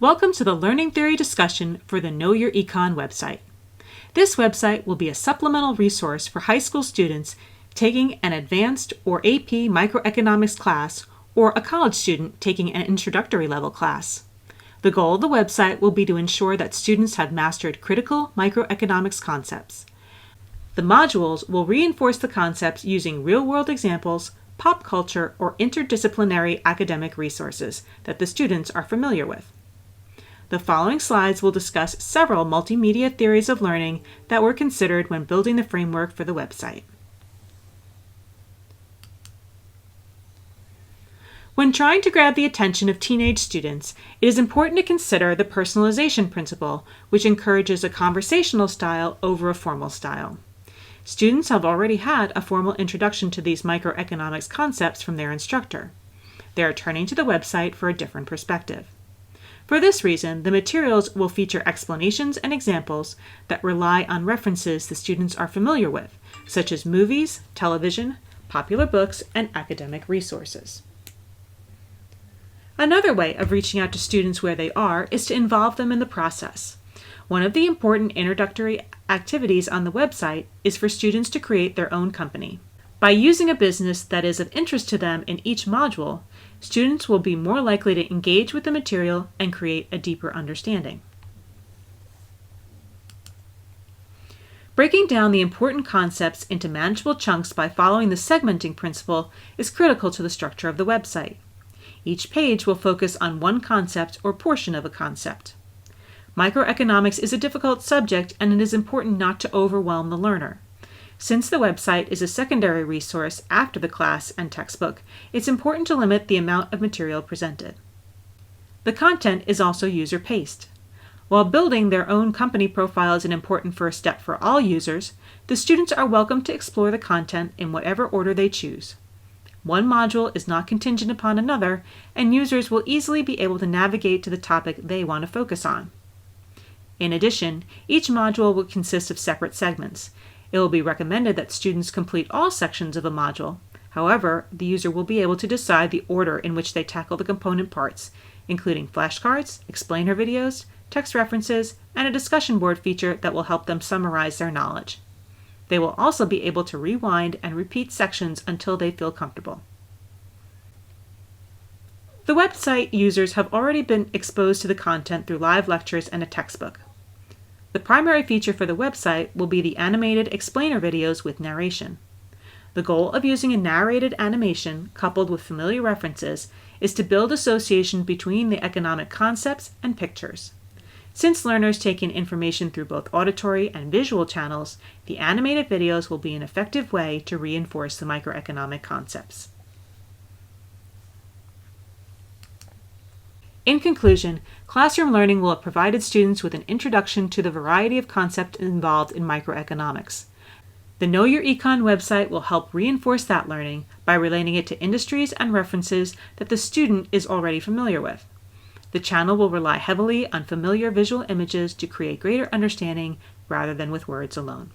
Welcome to the Learning Theory discussion for the Know Your Econ website. This website will be a supplemental resource for high school students taking an advanced or AP microeconomics class or a college student taking an introductory level class. The goal of the website will be to ensure that students have mastered critical microeconomics concepts. The modules will reinforce the concepts using real-world examples, pop culture, or interdisciplinary academic resources that the students are familiar with. The following slides will discuss several multimedia theories of learning that were considered when building the framework for the website. When trying to grab the attention of teenage students, it is important to consider the personalization principle, which encourages a conversational style over a formal style. Students have already had a formal introduction to these microeconomics concepts from their instructor. They are turning to the website for a different perspective. For this reason, the materials will feature explanations and examples that rely on references the students are familiar with, such as movies, television, popular books, and academic resources. Another way of reaching out to students where they are is to involve them in the process. One of the important introductory activities on the website is for students to create their own company. By using a business that is of interest to them in each module, students will be more likely to engage with the material and create a deeper understanding. Breaking down the important concepts into manageable chunks by following the segmenting principle is critical to the structure of the website. Each page will focus on one concept or portion of a concept. Microeconomics is a difficult subject, and it is important not to overwhelm the learner. Since the website is a secondary resource after the class and textbook, it's important to limit the amount of material presented. The content is also user-paced. While building their own company profile is an important first step for all users, the students are welcome to explore the content in whatever order they choose. One module is not contingent upon another, and users will easily be able to navigate to the topic they want to focus on. In addition, each module will consist of separate segments. It will be recommended that students complete all sections of a module. However, the user will be able to decide the order in which they tackle the component parts, including flashcards, explainer videos, text references, and a discussion board feature that will help them summarize their knowledge. They will also be able to rewind and repeat sections until they feel comfortable. The website users have already been exposed to the content through live lectures and a textbook. The primary feature for the website will be the animated explainer videos with narration. The goal of using a narrated animation coupled with familiar references is to build association between the economic concepts and pictures. Since learners take in information through both auditory and visual channels, the animated videos will be an effective way to reinforce the microeconomic concepts. In conclusion, classroom learning will have provided students with an introduction to the variety of concepts involved in microeconomics. The Know Your Econ website will help reinforce that learning by relating it to industries and references that the student is already familiar with. The channel will rely heavily on familiar visual images to create greater understanding rather than with words alone.